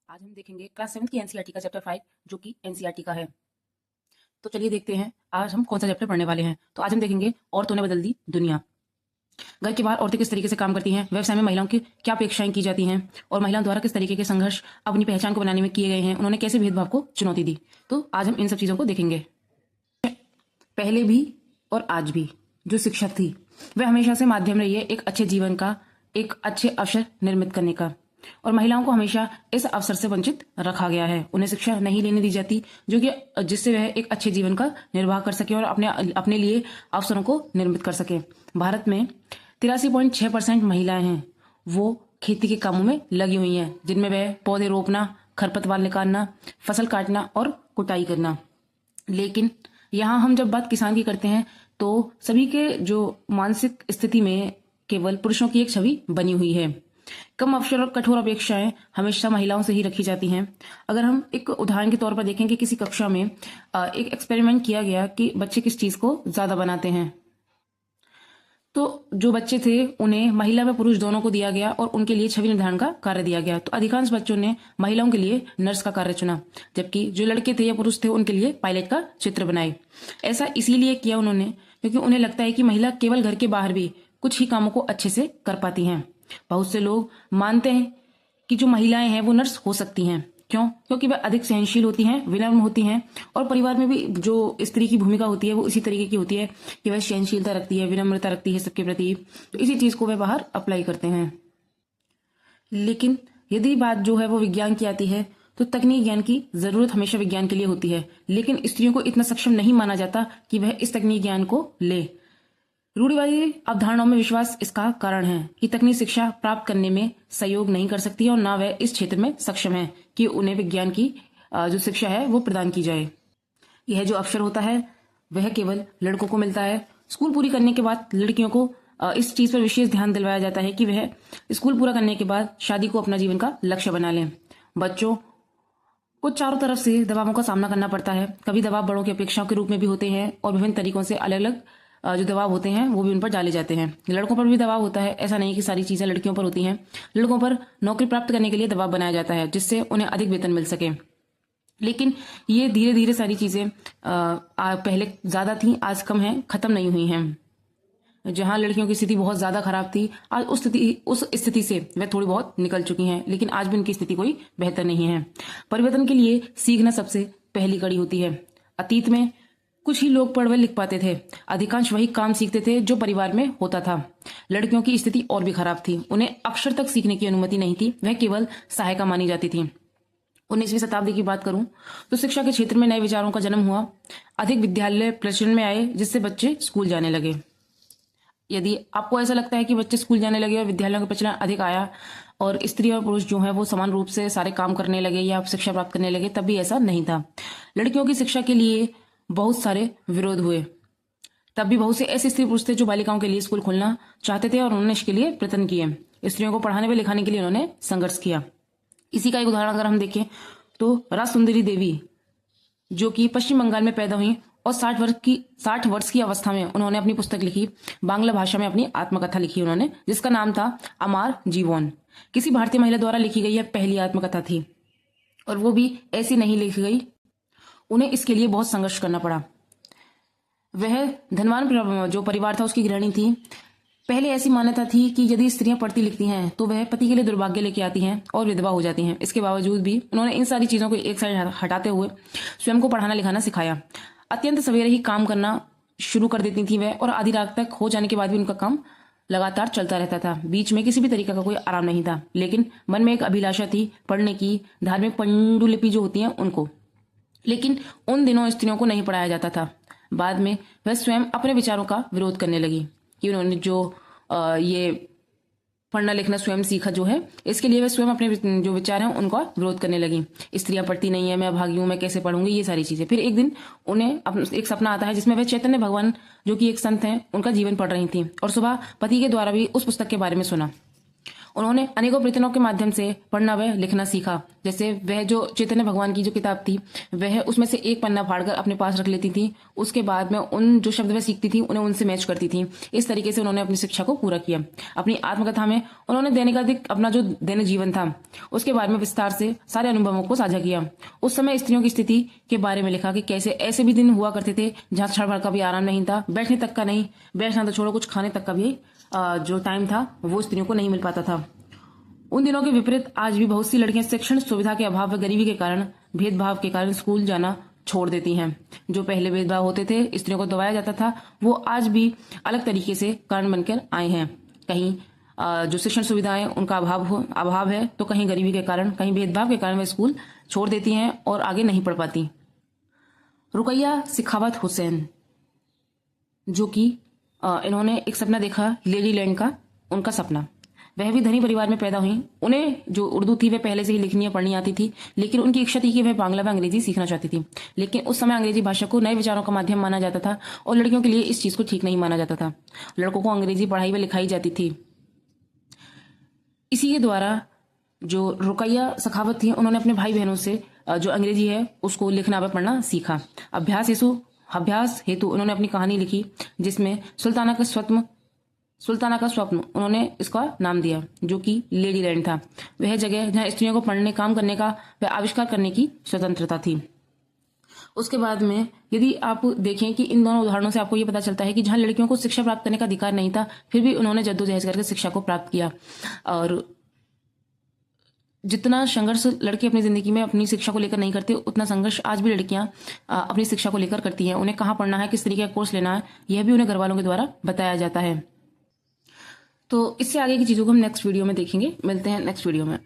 आज हम देखेंगे क्लास 7 की एनसीईआरटी का चैप्टर 5 जो कि एनसीईआरटी का है। तो चलिए देखते हैं आज हम कौन सा चैप्टर पढ़ने वाले हैं। तो आज हम देखेंगे औरतों ने बदल दी दुनिया। घर के बाहर औरतें किस तरीके से काम करती हैं, व्यवसाय में महिलाओं की क्या अपेक्षाएं की जाती हैं और महिलाओं द्वारा किस तरीके के संघर्ष अपनी पहचान को बनाने में किए गए हैं, उन्होंने कैसे भेदभाव को चुनौती दी। तो आज हम इन सब चीजों को देखेंगे। पहले भी और आज भी जो शिक्षा थी वह हमेशा से माध्यम रही है एक अच्छे जीवन का, एक अच्छे अवसर निर्मित करने का, और महिलाओं को हमेशा इस अवसर से वंचित रखा गया है। उन्हें शिक्षा नहीं लेने दी जाती जो कि जिससे वह एक अच्छे जीवन का निर्वाह कर सके और अपने अपने लिए अवसरों को निर्मित कर सके। भारत में 83.6% महिलाएं हैं वो खेती के कामों में लगी हुई हैं, जिनमें वह पौधे रोपना, खरपतवार निकालना, फसल काटना और कुटाई करना। लेकिन यहाँ हम जब बात किसान की करते हैं तो सभी के जो मानसिक स्थिति में केवल पुरुषों की एक छवि बनी हुई है। कम अवसर और कठोर अपेक्षाएं हमेशा महिलाओं से ही रखी जाती हैं। अगर हम एक उदाहरण के तौर पर देखें कि किसी कक्षा में एक एक्सपेरिमेंट किया गया कि बच्चे किस चीज को ज्यादा बनाते हैं, तो जो बच्चे थे उन्हें महिला व पुरुष दोनों को दिया गया और उनके लिए छवि निर्धारण का कार्य दिया गया। तो अधिकांश बच्चों ने महिलाओं के लिए नर्स का कार्य चुना, जबकि जो लड़के थे या पुरुष थे उनके लिए पायलट का चित्र बनाए। ऐसा इसीलिए किया उन्होंने क्योंकि उन्हें लगता है कि महिला केवल घर के बाहर भी कुछ ही कामों को अच्छे से कर पाती हैं। बहुत से लोग मानते हैं कि जो महिलाएं हैं वो नर्स हो सकती हैं। क्यों? क्योंकि वह अधिक सहनशील होती हैं, विनम्र होती हैं, और परिवार में भी जो स्त्री की भूमिका होती है वो इसी तरीके की होती है कि वह सहनशीलता रखती है, विनम्रता रखती है सबके प्रति। तो इसी चीज को वह बाहर अप्लाई करते हैं। लेकिन यदि बात जो है वो विज्ञान की आती है तो तकनीक ज्ञान की जरूरत हमेशा विज्ञान के लिए होती है, लेकिन स्त्रियों को इतना सक्षम नहीं माना जाता कि वह इस तकनीक ज्ञान को ले। रूढ़िवादी अवधारणाओं में विश्वास इसका कारण है कि तकनीक शिक्षा प्राप्त करने में सहयोग नहीं कर सकती और ना वह इस क्षेत्र में सक्षम है कि उन्हें विज्ञान की जो शिक्षा है वो प्रदान की जाए। यह जो अवसर होता है वह केवल लड़कों को मिलता है। स्कूल पूरी करने के बाद लड़कियों को इस चीज पर विशेष ध्यान दिलवाया जाता है कि वह स्कूल पूरा करने के बाद शादी को अपना जीवन का लक्ष्य बना लें। बच्चों को चारों तरफ से दबावों का सामना करना पड़ता है। कभी दबाव बड़ों की अपेक्षाओं के रूप में भी होते हैं और विभिन्न तरीकों से अलग अलग जो दबाव होते हैं वो भी उन पर डाले जाते हैं। लड़कों पर भी दबाव होता है, ऐसा नहीं कि सारी चीजें लड़कियों पर होती हैं। लड़कों पर नौकरी प्राप्त करने के लिए दबाव बनाया जाता है जिससे उन्हें अधिक वेतन मिल सके। लेकिन ये धीरे धीरे सारी चीजें पहले ज्यादा थी, आज कम है, खत्म नहीं हुई हैं। जहां लड़कियों की स्थिति बहुत ज्यादा खराब थी, आज उस स्थिति से वह थोड़ी बहुत निकल चुकी हैं, लेकिन आज भी उनकी स्थिति कोई बेहतर नहीं है। परिवर्तन के लिए सीखना सबसे पहली कड़ी होती है। अतीत में कुछ ही लोग पढ़ व लिख पाते थे, अधिकांश वही काम सीखते थे जो परिवार में होता था। लड़कियों की स्थिति और भी खराब थी, उन्हें अक्षर तक सीखने की अनुमति नहीं थी, वह केवल सहायिका मानी जाती थी। 19वीं शताब्दी की बात करूं तो शिक्षा के क्षेत्र में नए विचारों का जन्म हुआ। अधिक विद्यालय प्रचलन में आए जिससे बच्चे स्कूल जाने लगे। यदि आपको ऐसा लगता है कि बच्चे स्कूल जाने लगे और विद्यालयों का प्रचलन अधिक आया और स्त्री और पुरुष जो है वो समान रूप से सारे काम करने लगे या शिक्षा प्राप्त करने लगे, तब भी ऐसा नहीं था। लड़कियों की शिक्षा के लिए बहुत सारे विरोध हुए। तब भी बहुत से ऐसे स्त्री पुरुष थे जो बालिकाओं के लिए स्कूल खोलना चाहते थे और उन्होंने इसके लिए प्रयत्न किए। स्त्रियों को पढ़ाने व लिखाने के लिए उन्होंने संघर्ष किया। इसी का एक उदाहरण अगर हम देखें तो राजसुंदरी देवी जो कि पश्चिम बंगाल में पैदा हुई और 60 वर्ष की अवस्था में उन्होंने अपनी पुस्तक लिखी। बांग्ला भाषा में अपनी आत्मकथा लिखी उन्होंने, जिसका नाम था अमार जीवन। किसी भारतीय महिला द्वारा लिखी गई यह पहली आत्मकथा थी और वो भी ऐसी नहीं लिखी गई, उन्हें इसके लिए बहुत संघर्ष करना पड़ा। वह धनवान जो परिवार था उसकी गृहिणी थी। पहले ऐसी मान्यता थी कि यदि स्त्रियां पढ़ती लिखती हैं तो वह पति के लिए दुर्भाग्य लेके आती हैं और विधवा हो जाती हैं। इसके बावजूद भी उन्होंने इन सारी चीजों को एक साइड हटाते हुए स्वयं को पढ़ाना लिखाना सिखाया। अत्यंत सवेरे ही काम करना शुरू कर देती थी वह, और आधी रात तक हो जाने के बाद भी उनका काम लगातार चलता रहता था। बीच में किसी भी तरीके का कोई आराम नहीं था, लेकिन मन में एक अभिलाषा थी पढ़ने की, धार्मिक पांडुलिपि जो होती है उनको। लेकिन उन दिनों स्त्रियों को नहीं पढ़ाया जाता था। बाद में वह स्वयं अपने विचारों का विरोध करने लगी कि उन्होंने जो ये पढ़ना लिखना स्वयं सीखा जो है, इसके लिए वह स्वयं अपने जो विचार हैं उनका विरोध करने लगी। स्त्रियां पढ़ती नहीं है, मैं अभागी हूं, मैं कैसे पढ़ूंगी, ये सारी चीजें। फिर एक दिन उन्हें एक सपना आता है जिसमें वह चैतन्य भगवान जो कि एक संत हैं उनका जीवन पढ़ रही थी और सुबह पति के द्वारा भी उस पुस्तक के बारे में सुना। उन्होंने अनेकों प्रयत्नों के माध्यम से पढ़ना व लिखना सीखा। जैसे वह जो चैतन्य भगवान की जो किताब थी वह उसमें से एक पन्ना फाड़कर अपने पास रख लेती थी। उसके बाद में उन जो शब्द वह सीखती थी उन्हें उनसे मैच करती थी। इस तरीके से उन्होंने अपनी शिक्षा को पूरा किया। अपनी आत्मकथा में उन्होंने दैनिकाधिक अपना जो दैनिक जीवन था उसके बारे में विस्तार से सारे अनुभवों को साझा किया। उस समय स्त्रियों की स्थिति के बारे में लिखा कि कैसे ऐसे भी दिन हुआ करते थे जहां क्षण भर का भी आराम नहीं था, बैठने तक का नहीं, बैठना तो छोड़ो कुछ खाने तक का भी जो टाइम था वो स्त्रियों को नहीं मिल पाता था। उन दिनों के विपरीत आज भी बहुत सी लड़कियां शिक्षण सुविधा के अभाव व गरीबी के कारण, भेदभाव के कारण स्कूल जाना छोड़ देती हैं। जो पहले भेदभाव होते थे, स्त्रियों को दबाया जाता था, वो आज भी अलग तरीके से कारण बनकर आए हैं। कहीं जो शिक्षण सुविधाएं उनका अभाव है, तो कहीं गरीबी के कारण, कहीं भेदभाव के कारण वे स्कूल छोड़ देती हैं और आगे नहीं पढ़ पाती। रुकैया सिखावत हुसैन, जो कि इन्होंने एक सपना देखा लेडी लैंड का, उनका सपना। वह भी धनी परिवार में पैदा हुई। उन्हें जो उर्दू थी वह पहले से ही लिखनी और पढ़नी आती थी, लेकिन उनकी इच्छा थी कि वह बांग्ला व अंग्रेजी सीखना चाहती थी। लेकिन उस समय अंग्रेजी भाषा को नए विचारों का माध्यम माना जाता था और लड़कियों के लिए इस चीज को ठीक नहीं माना जाता था। लड़कों को अंग्रेजी पढ़ाई व लिखाई जाती थी। इसी के द्वारा जो रुकैया सखावत थी उन्होंने अपने भाई बहनों से जो अंग्रेजी है उसको लिखना व पढ़ना सीखा। अभ्यास हेतु उन्होंने अपनी कहानी लिखी, जिसमें सुल्ताना का स्वप्न उन्होंने इसका नाम दिया, जो कि लेडी लैंड था। वह जगह जहां स्त्रियों को पढ़ने, काम करने का व आविष्कार करने की स्वतंत्रता थी। उसके बाद में यदि आप देखें कि इन दोनों उदाहरणों से आपको ये पता चलता है कि जहां लड़कियों को शिक्षा प्राप्त करने का अधिकार नहीं था, फिर भी उन्होंने जद्दोजहद करके शिक्षा को प्राप्त किया। और जितना संघर्ष लड़के अपनी जिंदगी में अपनी शिक्षा को लेकर नहीं करते, उतना संघर्ष आज भी लड़कियां अपनी शिक्षा को लेकर करती हैं। उन्हें कहाँ पढ़ना है, किस तरीके का कोर्स लेना है, यह भी उन्हें घर वालों के द्वारा बताया जाता है। तो इससे आगे की चीजों को हम नेक्स्ट वीडियो में देखेंगे। मिलते हैं नेक्स्ट वीडियो में।